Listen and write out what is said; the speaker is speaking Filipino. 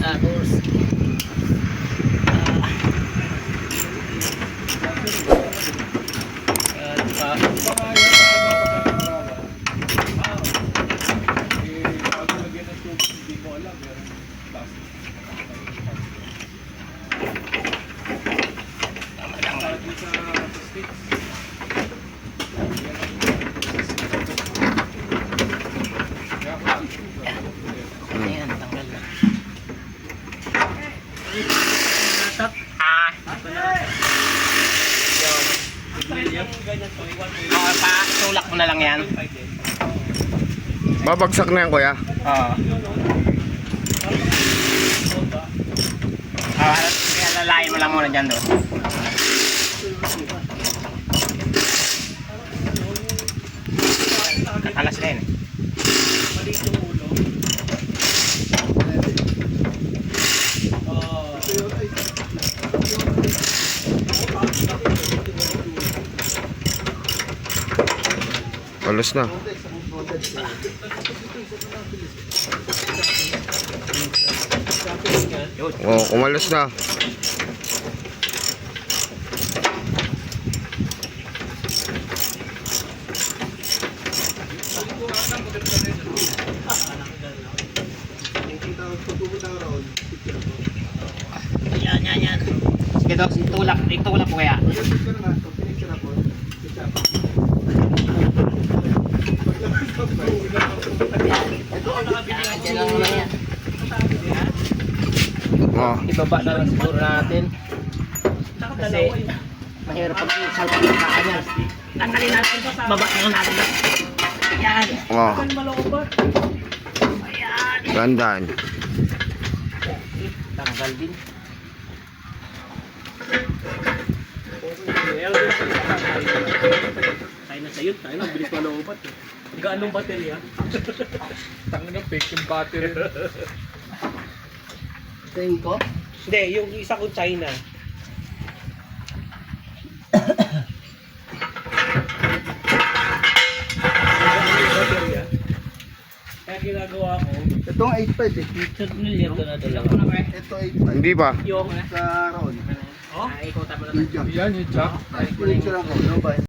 Tapos ayan, tanggal na. Okay pa, tulak mo na lang yan. Babagsak na yan, kuya. Oo. Kaya lalayin mo lang muna dyan doon. Alas na yun. Alas na. Oh, umalas na. Yan. Sige daw, itulak ko kaya. Yan lang muna yan. Oh. Ibaba na lang siguro natin. Kasi mahirap pag salpak ng kanya. Tanggalin natin, baba na lang natin. Yan. Oh. Ayan. Gandaan. Tanggal din. Tayo na sa'yo, tayo na, bilis maloobat eh. Gaanong baterya? Tangin ng fake yung battery. Tingin ko. Hindi, yung isa ko China. Kaya ginagawa ko, Itong 8.5 eh. Ito 8.5. Hindi pa. yung Sa roon. Ikutan mo na. Medium. yan yung jack. Picture ako. No ba?